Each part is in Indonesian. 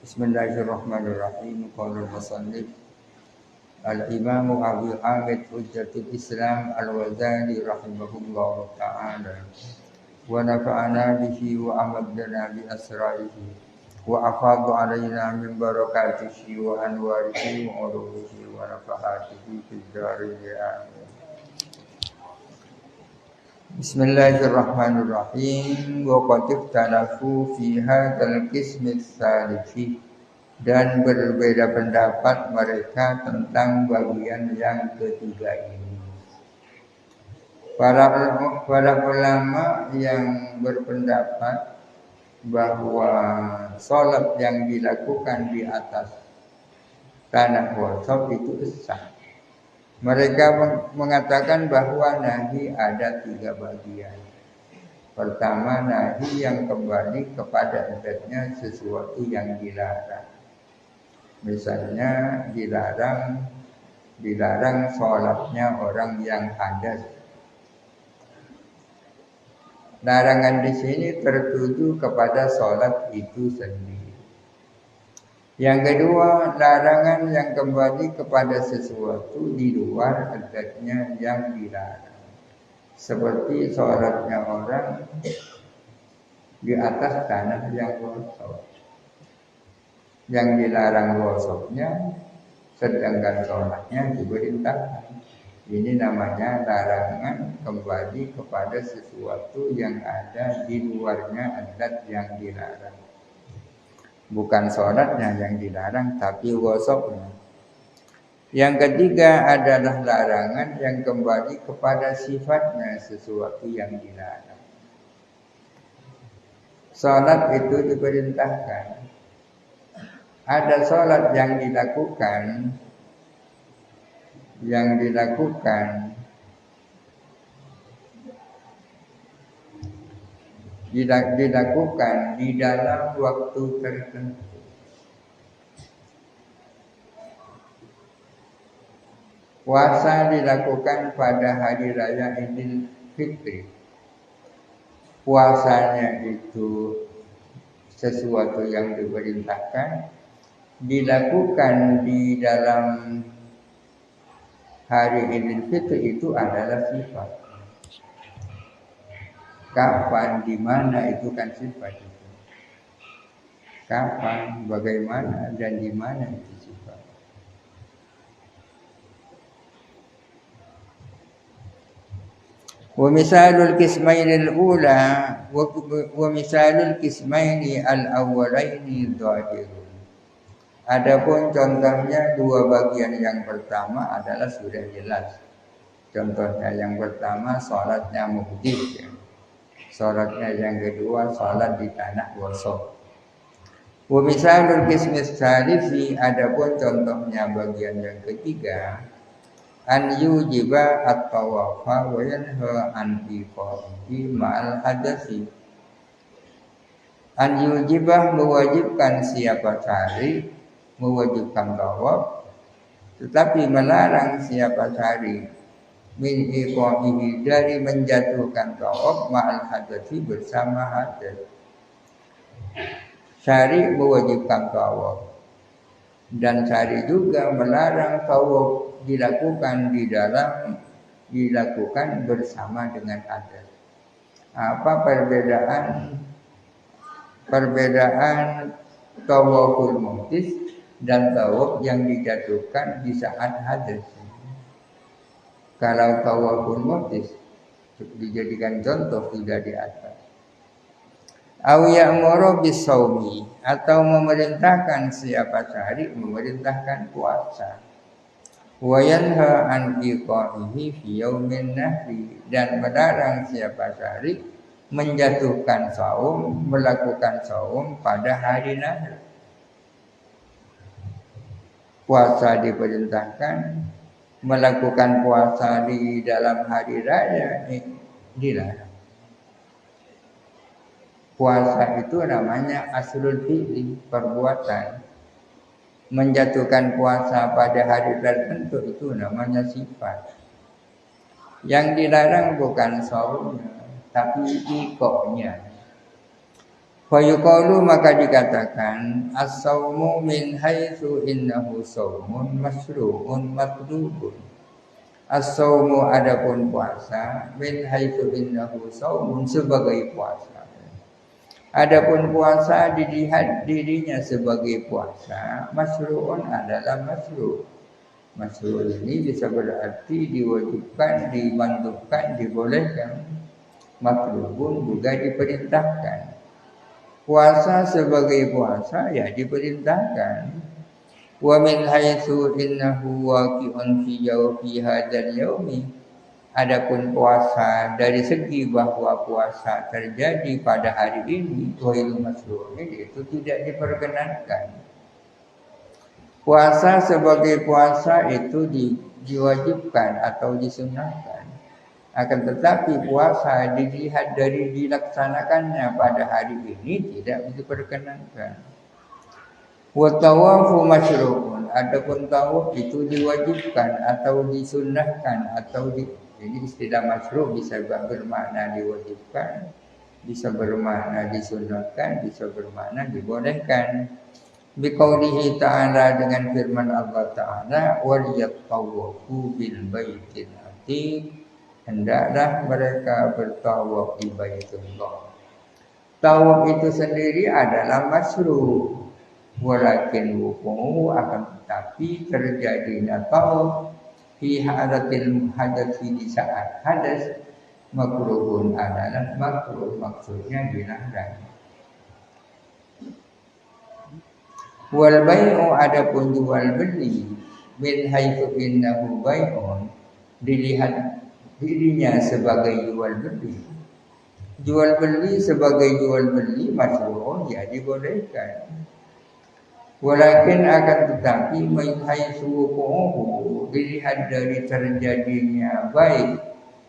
Bismillahirrahmanirrahim. Qala al-musannif al-Imam Abu Hamid Hujjatul Islam Al-Ghazali rahimahullahu ta'ala wa nafa'ana bihi wa amadana bi asra'ihi wa afadha alaina min barakatihi wa anwarihi wa ulumihi wa nafa'atihi fid dharain amin. Bismillahirrahmanirrahim. Wa qad ikhtalafu fi hadzal qismi tsalifi, dan berbeda pendapat mereka tentang bagian yang ketiga ini. Para ulama yang berpendapat bahwa sholat yang dilakukan di atas tanah wasaf itu sah. Mereka mengatakan bahwa nahi ada 3 bagian. Pertama, nahi yang kembali kepada zatnya sesuatu yang dilarang. Misalnya dilarang sholatnya orang yang hadas. Larangan di sini tertuju kepada sholat itu sendiri. Yang kedua, larangan yang kembali kepada sesuatu di luar zatnya yang dilarang. Seperti sholatnya orang di atas tanah yang kosong. Yang dilarang wasofnya, sedangkan sholatnya diperintahkan. Ini namanya larangan kembali kepada sesuatu yang ada di luarnya zat yang dilarang. Bukan sholatnya yang dilarang, tapi wasofnya. Yang ketiga adalah larangan yang kembali kepada sifatnya sesuatu yang dilarang. Sholat itu diperintahkan. Ada sholat yang dilakukan di dalam waktu tertentu. Puasa dilakukan pada hari raya Idul Fitri. Puasanya itu sesuatu yang diperintahkan, dilakukan di dalam hari Idul Fitri itu adalah sifat. Kapan, di mana itu kan sifat itu. Kapan, bagaimana, dan di mana itu sifat. Wa misalul qismainil ula wa misalul qismaini al-awwalaini dhahirun. Adapun contohnya 2 bagian yang pertama adalah sudah jelas. Contohnya yang pertama salatnya muhdits, ya. Salatnya yang kedua salat di tanah wasaf. Wa misalul qismis tsalifi, adapun contohnya bagian yang ketiga, an yujiba at-tawafa wa yanha an iqamihi ma'al hadasi. An yujibah mewajibkan siapa cari, mewajibkan tawaf, tetapi melarang siapa cari min iqamihi, dari menjatuhkan tawaf ma'al hadasi, bersama hadas. Syari mewajibkan tawaf, dan syari juga melarang tawaf dilakukan bersama dengan hadas. Apa perbedaan tawaful muhdits dan tawaf yang dijatuhkan di saat hadas? Kalau tawaful muhdits dijadikan contoh sudah di atas. Au ya'muru bis-shaumi, atau memerintahkan siapa syari, memerintahkan puasa. Wa yanha an iqamihi fi yaumin nahri, dan melarang siapa syari menjatuhkan saum, melakukan saum pada hari nahr. Puasa diperintahkan, melakukan puasa di dalam hari raya dilarang. Puasa itu namanya aslul fi'li, perbuatan. Menjatuhkan puasa pada hari tertentu itu namanya sifat. Yang dilarang bukan saumnya, tapi iqamnya. Fayuqalu maka dikatakan as-saumu min haitsu innahu saumun masru'un matdubun. As-saumu adapun puasa min haitsu innahu saumun sebagai puasa. Adapun puasa dilihat dirinya sebagai puasa, masru'un adalah masru'. Masru' ini bisa berarti diwajibkan, dimandukan, dibolehkan. Matlubun juga diperintahkan. Puasa sebagai puasa ya diperintahkan. Wa min haitsu innahu waqi'un fi jawfi hadzal yaumi. Adapun puasa dari segi bahwa puasa terjadi pada hari ini, ghairu masru'in, itu tidak diperkenankan. Puasa sebagai puasa itu diwajibkan atau disunahkan. Akan tetapi puasa dilihat dari dilaksanakannya pada hari ini tidak diperkenankan. Wa tawafu masyru'un. Adapun tawaf itu diwajibkan atau disunahkan atau jadi istilah masyru' bisa bermakna diwajibkan, bisa bermakna disunahkan, bisa bermakna dibolehkan. Biqaulihi ta'ala dengan firman Allah Ta'ala wal yatawafu bil baitil atiq, hendaklah mereka bertawaf di Baitullah. Tawaf itu sendiri adalah masyru', walakin wuqu'u akan tetapi terjadinya tawaf fi hadatil hadasi di saat hadas makruhun adalah makruh, maksudnya dilarang. Wal bai'u adapun jual beli min haitsu innahu bai'un dilihat dirinya sebagai jual beli. Jual beli sebagai jual beli makruh ya dibolehkan. Walakin akan tetapi min haitsu wuqu'uhu dilihat dari terjadinya baik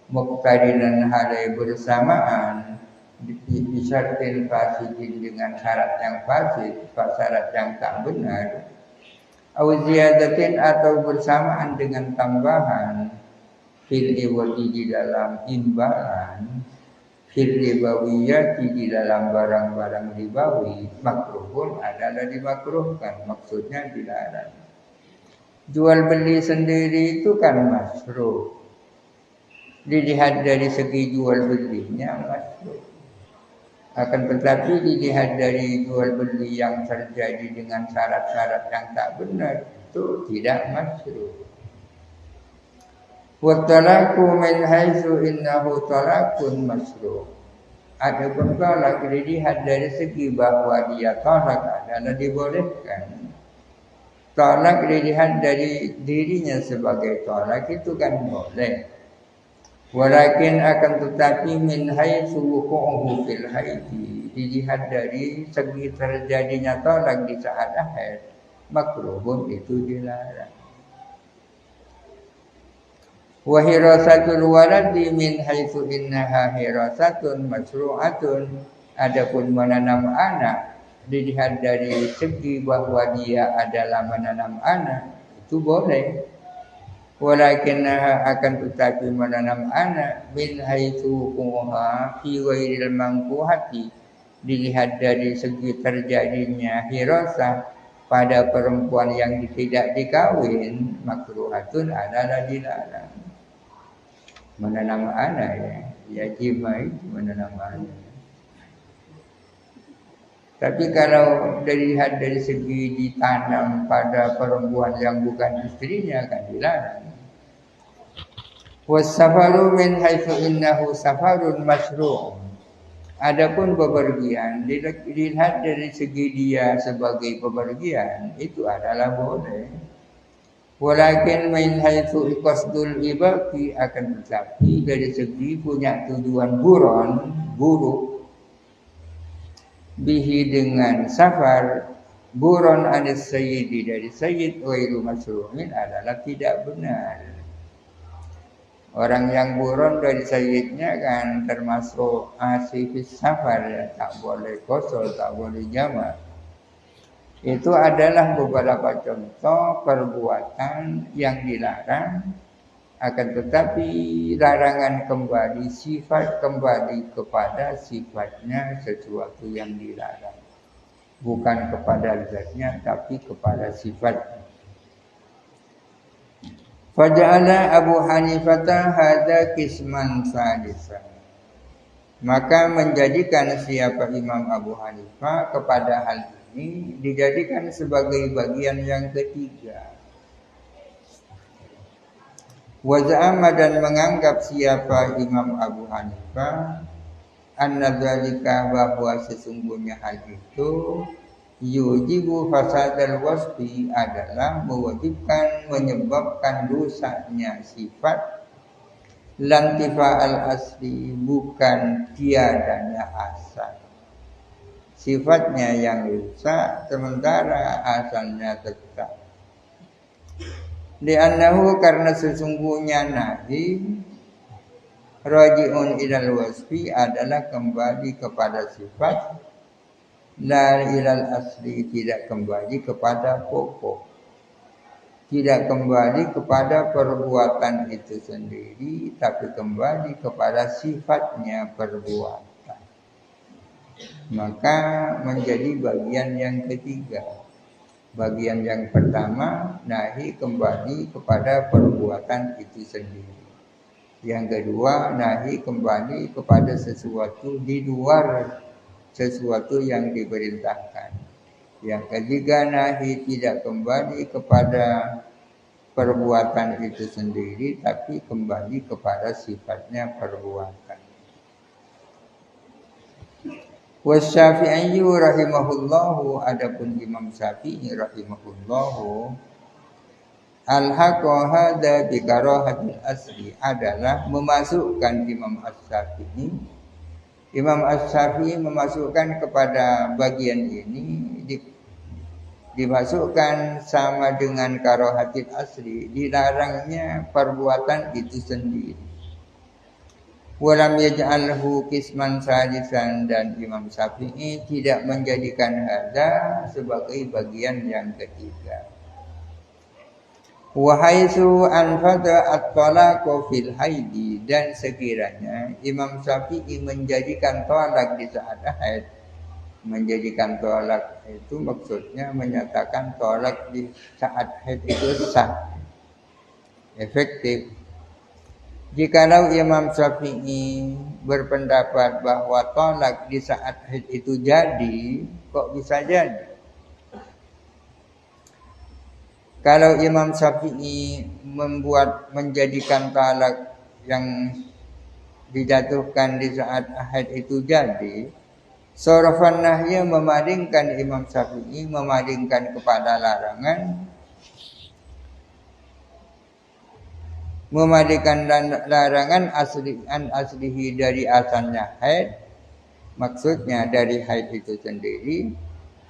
muqtarinan halai bersamaan bisyaratin fasidin dengan syarat yang fasid, syarat yang tak benar, au ziyadatin atau bersamaan dengan tambahan fil iwadi di dalam imbalan, fil ribawiyati di dalam barang-barang ribawi, makruhun adalah dimakruhkan, maksudnya dilarang. Jual beli sendiri itu kan masruh. Dilihat dari segi jual belinya masruh. Akan tetapi dilihat dari jual beli yang terjadi dengan syarat-syarat yang tak benar itu tidak masruh. Wa talaku min haitsu innahu talakun masruh. Adapun talak dilihat dari segi bahwa dia talak adalah dibolehkan. Talak dilihat dari dirinya sebagai talak itu kan boleh. Walakin akan tetapi min haitsu wuqu'uhu fil haidi dilihat dari segi terjadinya talak di saat haid makruhun itu dilarang. Wa hirasatul waladi min haitsu innaha hirasatun masru'atun. Adapun menanam anak dilihat dari segi bahwa dia adalah menanam anak itu boleh. Walakin akan tetapi menanam anak min haitsu quha fi ghairil manquhati dilihat dari segi terjadinya hirasah pada perempuan yang tidak dikawin makruhatun adalah dilarang. Menanam anak ya jima itu menanam anak. Tapi kalau dilihat dari segi ditanam pada perempuan yang bukan istrinya kan dilarang. Wasafaru min haitsu innahu safarun masyru'. Adapun bepergian dilihat dari segi dia sebagai bepergian itu adalah boleh. Walakin min haitsu qasdul ibaqi akan tetapi dari segi punya tujuan buron buruk bihi dengan safar buron anis sayyidi dari sayyid ghairu masru'in adalah tidak benar. Orang yang buron dari sayyidnya kan termasuk asifis safar ya, tak boleh qasr, tak boleh jamak. Itu adalah beberapa contoh perbuatan yang dilarang Akan tetapi larangan kembali, sifat kembali kepada sifatnya sesuatu yang dilarang. Bukan kepada zatnya tapi kepada sifatnya. Faja'ala Abu Hanifah hadza qisman salisan. Maka menjadikan siapa Imam Abu Hanifah kepada hal ini dijadikan sebagai bagian yang ketiga. Wa za'ama dan menganggap siapa Imam Abu Hanifah anna dzalika bahwa sesungguhnya hal itu yujibu fasadal wasfi adalah mewajibkan menyebabkan dosanya sifat lantifa al asli bukan tiadanya asal. Sifatnya yang rusak sementara asalnya tetap. Li'annahu karena sesungguhnya nahi raji'un ilal wasfi adalah kembali kepada sifat, la ilal asli tidak kembali kepada pokok, tidak kembali kepada perbuatan itu sendiri, tapi kembali kepada sifatnya perbuatan. Maka menjadi bagian yang ketiga. Bagian yang pertama, nahi kembali kepada perbuatan itu sendiri. Yang kedua, nahi kembali kepada sesuatu di luar sesuatu yang diperintahkan. Yang ketiga, nahi tidak kembali kepada perbuatan itu sendiri, tapi kembali kepada sifatnya perbuatan. Wasyafi'i rahimahullahu, adapun Imam Syafi'i rahimahullahu, al-haqqo hadza bi karahatil asli adalah memasukkan Imam Asy-Syafi'i. Imam Asy-Syafi'i memasukkan kepada bagian ini dimasukkan sama dengan karahatil asli, dilarangnya perbuatan itu sendiri. Walam yaj'alhu qisman salisan, dan Imam Syafi'i tidak menjadikan hadza sebagai bagian yang ketiga. Wa haitsu anfada at-talaqu fil haidi, dan sekiranya Imam Syafi'i menjadikan tolak di saat haid. Menjadikan tolak itu maksudnya menyatakan tolak di saat haid itu sah, efektif. Jikalau Imam Syafi'i berpendapat bahwa tolak di saat haid itu jadi, kok bisa jadi? Kalau Imam Syafi'i menjadikan tolak yang dijatuhkan di saat haid itu jadi, sarafan nahya memalingkan Imam Syafi'i, memalingkan kepada larangan, memalingkan larangan aslihi dari asalnya haid, maksudnya dari haid itu sendiri,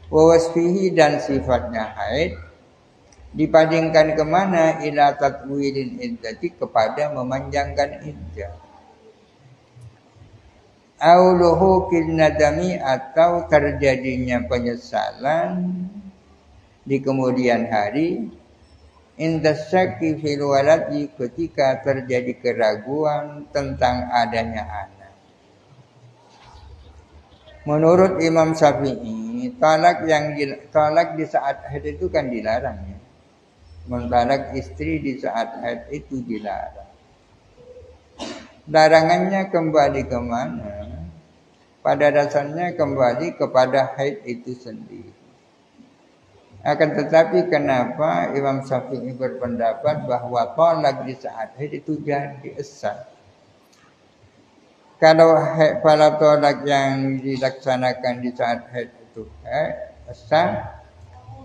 wa wasfihi dan sifatnya haid, dipalingkan kemana? Ila tatwilil iddati, kepada memanjangkan iddah. Au luhuqil nadami, atau terjadinya penyesalan di kemudian hari, inda syakki fil waladi, ketika terjadi keraguan tentang adanya anak. Menurut Imam Syafi'i, talak di saat haid itu kan dilarang ya. Mentalak istri di saat haid itu dilarang. Larangannya kembali ke mana? Pada dasarnya kembali kepada haid itu sendiri. Akan tetapi kenapa Imam Syafi'i berpendapat bahwa tolak di saat haid itu jadi sah? Kalau tolak yang dilaksanakan di saat haid itu sah,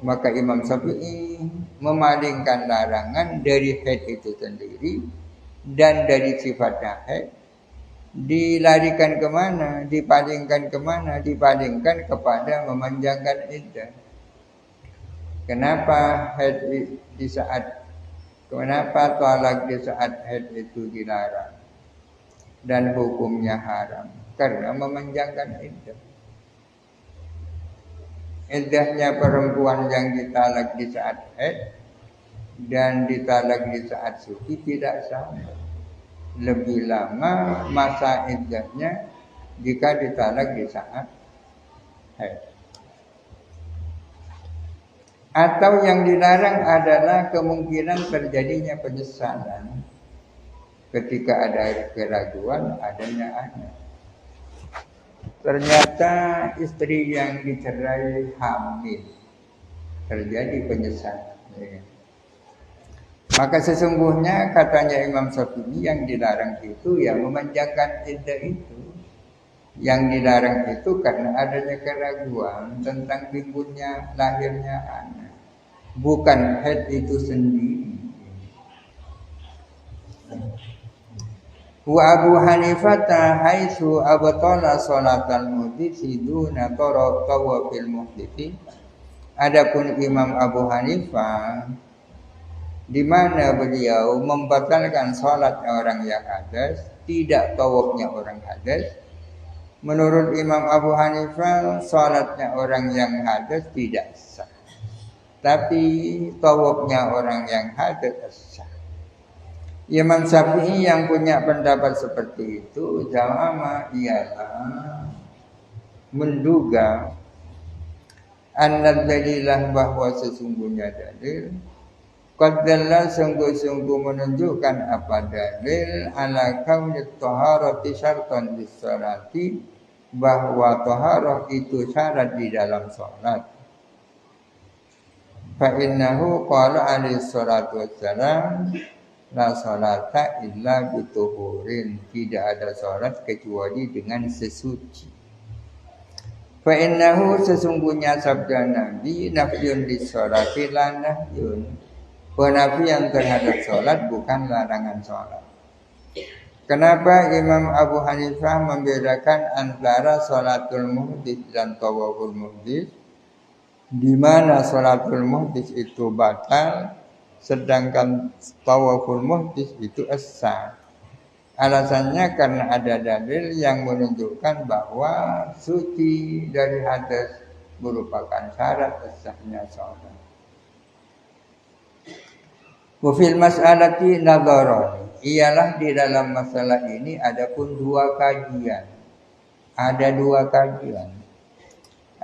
maka Imam Syafi'i memalingkan larangan dari haid itu sendiri dan dari sifatnya haid. Dilarikan kemana? Dipalingkan kemana? Dipalingkan kepada memanjangkan iddah. Kenapa tolak di saat haid itu dilarang dan hukumnya haram? Karena memanjangkan iddah. Iddahnya perempuan yang ditalak di saat haid dan ditalak di saat suci tidak sama. Lebih lama masa iddahnya jika ditalak di saat haid. Atau yang dilarang adalah kemungkinan terjadinya penyesalan ketika ada keraguan adanya anak. Ternyata istri yang dicerai hamil, terjadi penyesalan. Maka sesungguhnya katanya Imam Syafi'i yang dilarang itu ya memanjangkan iddah itu. Yang dilarang itu karena adanya keraguan tentang timbulnya lahirnya anak, bukan haid itu sendiri. Wa Abu Hanifah haitsu abtala salatal muhditsi duna tawafil muhditsi. Adapun Imam Abu Hanifah di mana beliau membatalkan salatnya orang yang hadas, tidak tawafnya orang hadas. Menurut Imam Abu Hanifah, salatnya orang yang hadas tidak sah. Tapi tawafnya orang yang hadas sah. Imam Syafi'i yang punya pendapat seperti itu, jamaah ialah menduga annal dalilah bahwa sesungguhnya dalil qadalla sungguh-sungguh menunjukkan apa dalil ala kauni taharati syartan lis-salati, bahwa taharah itu syarat di dalam salat. Fa innahu qala alaihi salatu wassalam la salata illa bituhurin, tidak ada salat kecuali dengan sesuci. Fa innahu sesungguhnya sabda Nabi nafyun lis-salati la nahyun, penafian terhadap salat bukan larangan salat. Kenapa Imam Abu Hanifah membedakan antara salatul muhdits dan tawaful muhdits? Di mana salatul muhdits itu batal, sedangkan tawaful muhdits itu sah. Alasannya karena ada dalil yang menunjukkan bahwa suci dari hadas merupakan syarat sahnya salat. Wa fil mas'alati nadharan, ialah di dalam masalah ini ada pun dua kajian. Ada dua kajian.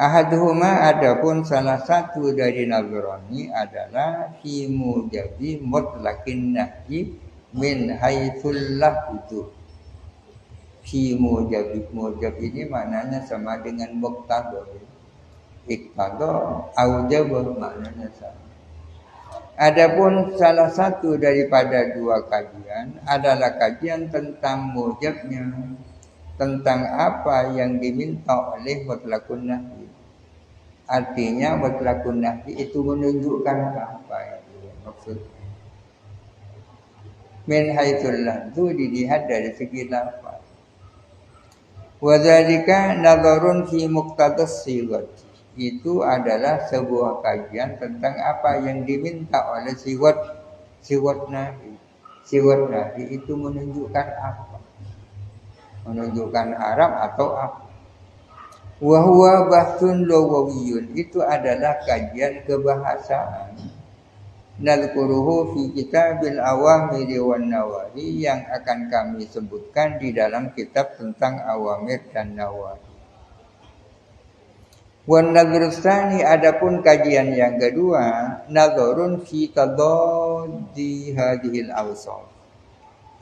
Ahaduhuma, adapun salah satu dari nadharani adalah fi mujabi mutlaqin nahyi min haitsul lafzu. Fi mujab ini maknanya sama dengan muqtada. Iqtada aujaba maknanya sama. Adapun salah satu daripada dua kajian adalah kajian tentang mujabnya, tentang apa yang diminta oleh mutlaqun nahyi. Artinya mutlaqun nahyi itu menunjukkan apa itu maksudnya. Min haitsul lafzu dilihat dari segi lafaz. Wa dzalika nadharun fi muqtadas sighati. Itu adalah sebuah kajian tentang apa yang diminta oleh siwat nahi. Siwat nahi itu menunjukkan apa? Menunjukkan haram atau apa? Wa huwa bahsun lughawiyun, itu adalah kajian kebahasaan. Nalquruhu fi kitabil awamir wan nawahi, yang akan kami sebutkan di dalam kitab tentang awamir dan nawahi. Wan nadrustani, adapun kajian yang kedua, nadharun fi tadaddi hadhil awsaf,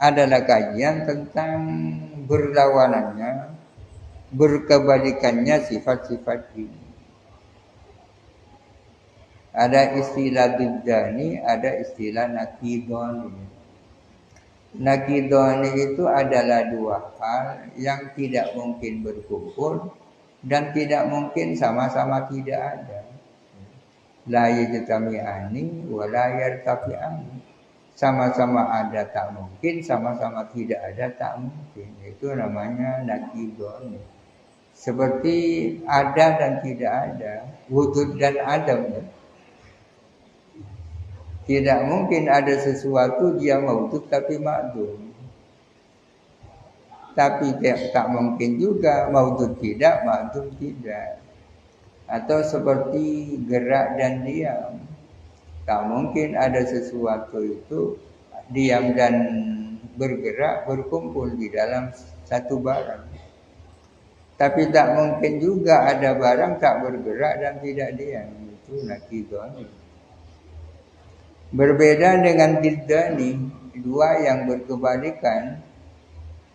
adalah kajian tentang berlawanannya, berkebalikannya sifat-sifat ini. Ada istilah diddani, ada istilah nakidoni. Nakidoni itu adalah dua hal yang tidak mungkin berkumpul dan tidak mungkin sama-sama tidak ada. La yajtami'ani wa la yartafi'ani. Sama-sama ada tak mungkin, sama-sama tidak ada tak mungkin. Itu namanya nakidoni. Seperti ada dan tidak ada, wujud dan adam. Tidak mungkin ada sesuatu dia mawjud tapi ma'dum. Tapi tak mungkin juga mawjud tidak, ma'dum tidak. Atau seperti gerak dan diam. Tak mungkin ada sesuatu itu diam dan bergerak berkumpul di dalam satu barang. Tapi tak mungkin juga ada barang tak bergerak dan tidak diam. Itu nakidhani. Berbeda dengan diddani, dua yang berkebalikan.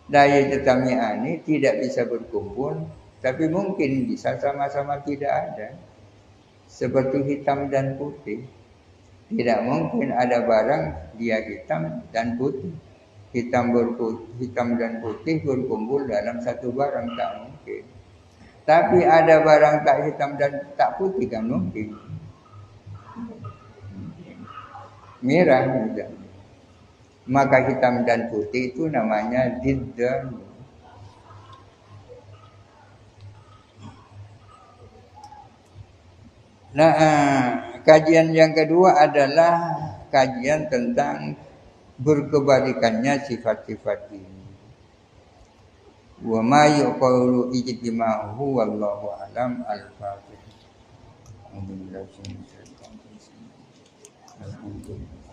Daya tetami'ani tidak bisa berkumpul, tapi mungkin bisa sama-sama tidak ada. Seperti hitam dan putih. Tidak mungkin ada barang dia hitam dan putih. Hitam dan putih berkumpul dalam satu barang, tak mungkin. Tapi ada barang tak hitam dan tak putih kan mungkin. Merah juga. Maka hitam dan putih itu namanya diddan. Nah, kajian yang kedua adalah kajian tentang berkebalikannya sifat-sifat ini. Wa ma yuqalu ijtima'uhu wallahu alam al-fatihah. Alhamdulillah.